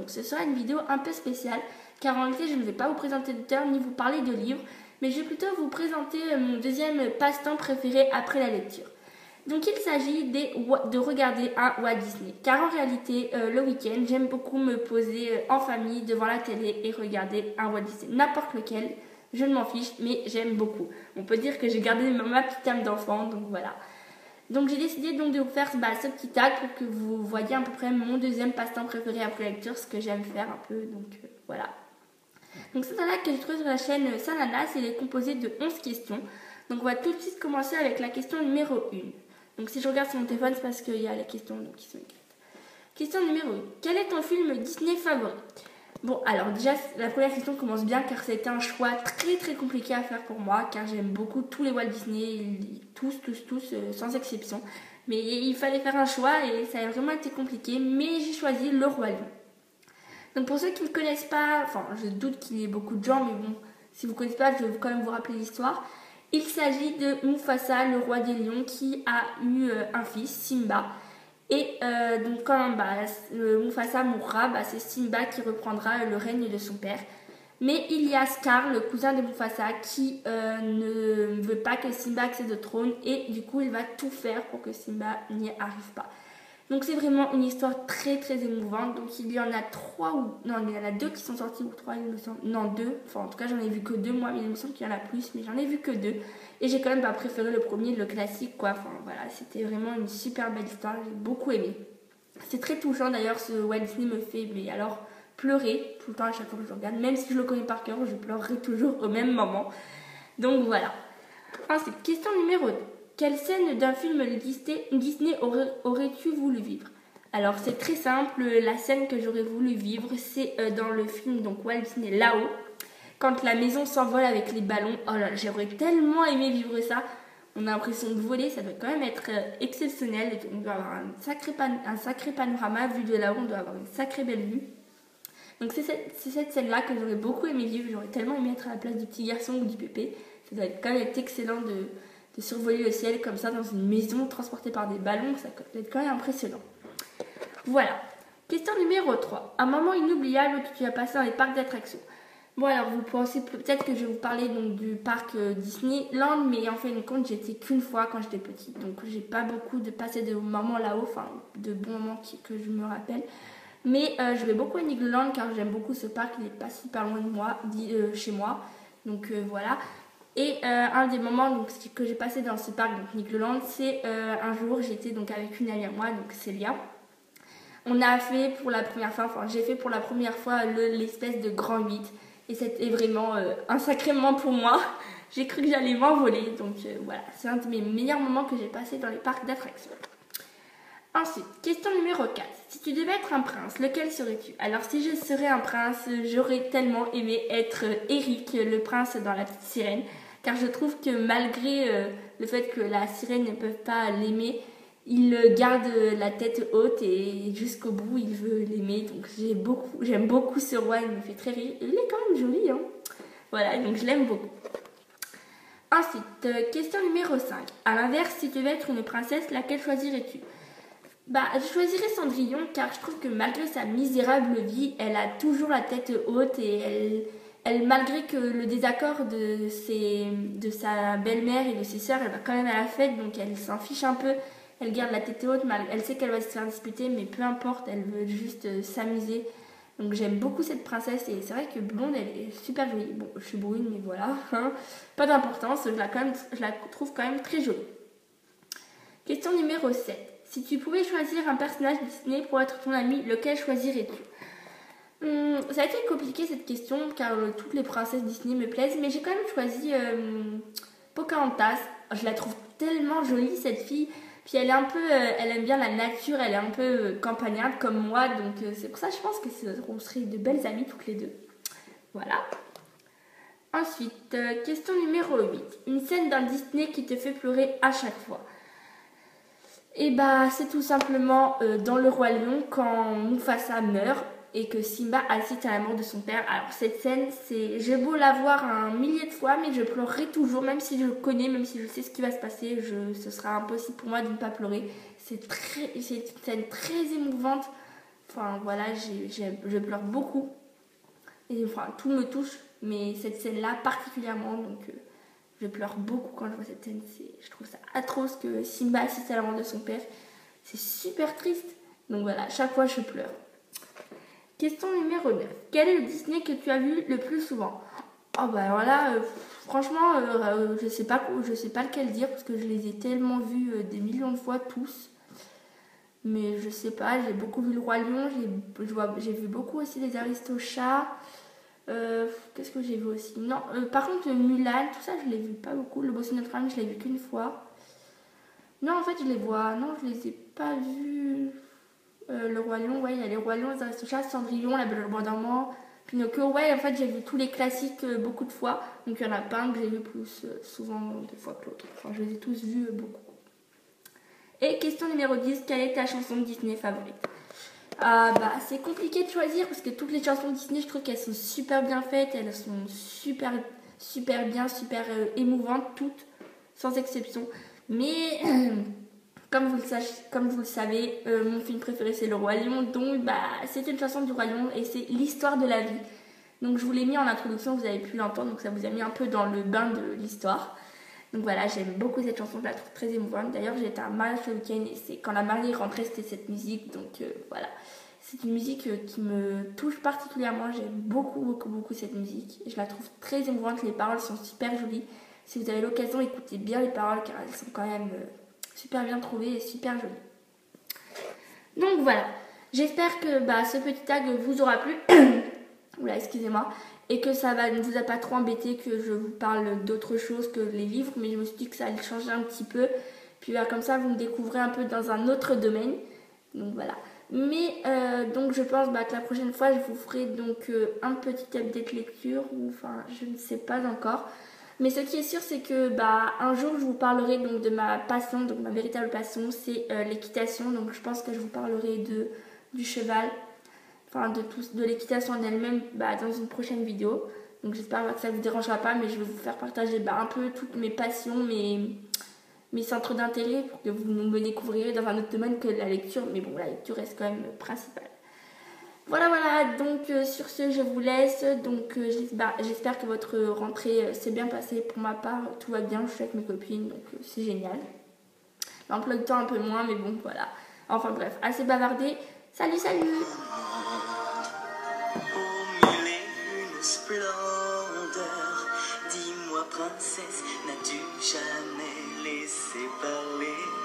Donc ce sera une vidéo un peu spéciale, car en réalité je ne vais pas vous présenter d'auteur ni vous parler de livres, mais je vais plutôt vous présenter mon deuxième passe-temps préféré après la lecture. Donc il s'agit de regarder un Walt Disney, car en réalité le week-end j'aime beaucoup me poser en famille devant la télé et regarder un Walt Disney, n'importe lequel, je ne m'en fiche, mais j'aime beaucoup. On peut dire que j'ai gardé ma petite âme d'enfant, donc voilà. Donc j'ai décidé donc de vous faire ce petit tag pour que vous voyez à peu près mon deuxième passe-temps préféré après lecture, ce que j'aime faire un peu, donc voilà. Donc c'est un tag que j'ai trouvé sur la chaîne Sananas, il est composé de 11 questions. Donc on va tout de suite commencer avec la question numéro 1. Donc si je regarde sur mon téléphone, c'est parce qu'il y a les questions donc, qui sont écrites. Question numéro 1. Quel est ton film Disney favori? Bon, alors déjà, la première question commence bien car c'était un choix très compliqué à faire pour moi car j'aime beaucoup tous les Walt Disney, tous, sans exception. Mais il fallait faire un choix et ça a vraiment été compliqué, mais j'ai choisi Le Roi Lion. Donc pour ceux qui ne connaissent pas, enfin je doute qu'il y ait beaucoup de gens, mais bon, si vous ne connaissez pas, je vais quand même vous rappeler l'histoire. Il s'agit de Mufasa, le roi des lions, qui a eu un fils, Simba. Et donc quand Mufasa mourra, c'est Simba qui reprendra le règne de son père. Mais il y a Scar, le cousin de Mufasa, qui ne veut pas que Simba accède au trône. Et du coup, il va tout faire pour que Simba n'y arrive pas. Donc c'est vraiment une histoire très émouvante. Donc il y en a il y en a 2 qui sont sortis, ou 3 il me semble. Non, 2, enfin en tout cas j'en ai vu que 2 moi, mais il me semble qu'il y en a plus, mais j'en ai vu que 2. Et j'ai quand même préféré le premier, le classique quoi, enfin voilà, c'était vraiment une super belle histoire, j'ai beaucoup aimé. C'est très touchant d'ailleurs, ce Walt Disney me fait, mais alors pleurer tout le temps à chaque fois que je regarde, même si je le connais par cœur, je pleurerai toujours au même moment. Donc voilà. Ensuite, question numéro 2. Quelle scène d'un film Disney aurais-tu voulu vivre? Alors c'est très simple, la scène que j'aurais voulu vivre, c'est dans le film donc Walt Disney là-haut, quand la maison s'envole avec les ballons. Oh là, j'aurais tellement aimé vivre ça. On a l'impression de voler, ça doit quand même être exceptionnel. On doit avoir un sacré panorama, vu de là-haut, on doit avoir une sacrée belle vue. Donc c'est cette scène-là que j'aurais beaucoup aimé vivre, j'aurais tellement aimé être à la place du petit garçon ou du bébé. Ça doit quand même être excellent de survoler le ciel comme ça dans une maison transportée par des ballons, ça doit être quand même impressionnant. Voilà. Question numéro 3. Un moment inoubliable que tu as passé dans les parcs d'attractions. Bon alors vous pensez peut-être que je vais vous parler donc du parc Disneyland, mais en fin de compte j'étais qu'une fois quand j'étais petite. Donc j'ai pas beaucoup de passé de moments là-haut, enfin de bons moments que je me rappelle. Mais je vais beaucoup à Nigoland car j'aime beaucoup ce parc, il est pas super loin de moi, chez moi. Donc voilà. Et un des moments donc, que j'ai passé dans ce parc, donc Nigoland, c'est un jour j'étais donc avec une amie à moi, donc Célia. On a fait pour la première fois, j'ai fait pour la première fois l'espèce de grand 8. Et c'était vraiment un sacré moment pour moi. J'ai cru que j'allais m'envoler. Donc voilà, c'est un de mes meilleurs moments que j'ai passé dans les parcs d'attractions. Ensuite, question numéro 4. Si tu devais être un prince, lequel serais-tu? Alors si je serais un prince, j'aurais tellement aimé être Eric, le prince dans La Petite Sirène. Car je trouve que malgré le fait que la sirène ne peut pas l'aimer, il garde la tête haute et jusqu'au bout il veut l'aimer. Donc j'aime beaucoup ce roi, il me fait très rire. Il est quand même joli, hein. Voilà, donc je l'aime beaucoup. Ensuite, question numéro 5. A l'inverse, si tu devais être une princesse, laquelle choisirais-tu? Je choisirais Cendrillon car je trouve que malgré sa misérable vie, elle a toujours la tête haute et elle malgré que le désaccord de sa belle-mère et de ses sœurs, elle va quand même à la fête, donc elle s'en fiche un peu. Elle garde la tête haute, elle sait qu'elle va se faire disputer, mais peu importe, elle veut juste s'amuser. Donc j'aime beaucoup cette princesse et c'est vrai que blonde, elle est super jolie. Bon, je suis brune, mais voilà, hein. Pas d'importance, je la trouve quand même très jolie. Question numéro 7. Si tu pouvais choisir un personnage Disney pour être ton ami, lequel choisirais-tu? Ça a été compliqué cette question car toutes les princesses Disney me plaisent, mais j'ai quand même choisi Pocahontas. Je la trouve tellement jolie cette fille. Puis elle aime bien la nature, elle est un peu campagnarde comme moi, donc c'est pour ça que je pense qu'on serait de belles amies toutes les deux. Voilà. Ensuite, question numéro 8. Une scène d'un Disney qui te fait pleurer à chaque fois. Et c'est tout simplement dans Le Roi Lion quand Mufasa meurt et que Simba assiste à la mort de son père. Alors cette scène, j'ai beau la voir un millier de fois, mais je pleurerai toujours, même si je le connais, même si je sais ce qui va se passer, ce sera impossible pour moi de ne pas pleurer. C'est une scène très émouvante. enfin voilà, je pleure beaucoup. Et enfin, tout me touche, mais cette scène-là particulièrement, donc je pleure beaucoup quand je vois cette scène. Je trouve ça atroce que Simba assiste à la mort de son père. C'est super triste. Donc voilà, chaque fois je pleure. Question numéro 9. Quel est le Disney que tu as vu le plus souvent? Oh bah alors là, franchement, je sais pas lequel dire parce que je les ai tellement vus des millions de fois tous. Mais je sais pas, j'ai beaucoup vu le Roi Lion, j'ai vu beaucoup aussi les Aristochats. Qu'est-ce que j'ai vu aussi? Non, par contre Mulan, tout ça je l'ai vu pas beaucoup. Le Bossu Notre-Dame, je l'ai vu qu'une fois. Non, en fait je les vois, non, je les ai pas vus. Le Roi Lion, ouais, il y a les Rois Lions, les Aristochats, Cendrillon, La Belle au Bois dormant, Pinocchio, ouais, en fait j'ai vu tous les classiques beaucoup de fois. Donc il y en a pas un que j'ai vu plus souvent des fois que l'autre. Enfin, je les ai tous vus beaucoup. Et question numéro 10, quelle est ta chanson de Disney favorite? Bah, c'est compliqué de choisir parce que toutes les chansons de Disney, je trouve qu'elles sont super bien faites, elles sont super bien, super émouvantes, toutes, sans exception. Mais comme vous le savez, mon film préféré c'est Le Roi Lion, donc bah, c'est une chanson du Roi Lion et c'est l'histoire de la vie. Donc je vous l'ai mis en introduction, vous avez pu l'entendre, donc ça vous a mis un peu dans le bain de l'histoire. Donc voilà, j'aime beaucoup cette chanson, je la trouve très émouvante. D'ailleurs, j'étais à un mariage ce week-end et c'est quand la mariée rentrait, c'était cette musique. Donc voilà, c'est une musique qui me touche particulièrement. J'aime beaucoup cette musique. Je la trouve très émouvante, les paroles sont super jolies. Si vous avez l'occasion, écoutez bien les paroles car elles sont quand même super bien trouvées et super jolies. Donc voilà, j'espère que ce petit tag vous aura plu. Oula, excusez-moi. Et que ça ne vous a pas trop embêté que je vous parle d'autre chose que les livres. Mais je me suis dit que ça allait changer un petit peu. Puis comme ça, vous me découvrez un peu dans un autre domaine. Donc voilà. Mais donc je pense que la prochaine fois, je vous ferai donc un petit update lecture. Ou enfin, je ne sais pas encore. Mais ce qui est sûr, c'est que un jour, je vous parlerai donc de ma passion. Donc ma véritable passion, c'est l'équitation. Donc je pense que je vous parlerai du cheval. Enfin de l'équitation en elle-même dans une prochaine vidéo. Donc j'espère que ça ne vous dérangera pas, mais je vais vous faire partager un peu toutes mes passions, mes centres d'intérêt pour que vous me découvrirez dans un autre domaine que la lecture. Mais bon, la lecture reste quand même principale. Voilà, donc sur ce, je vous laisse. Donc j'espère que votre rentrée s'est bien passée. Pour ma part, tout va bien, je suis avec mes copines, donc c'est génial. L'emploi du temps un peu moins, mais bon, voilà. Enfin bref, assez bavardé. Salut! Splendeur, dis-moi princesse, n'as-tu jamais laissé parler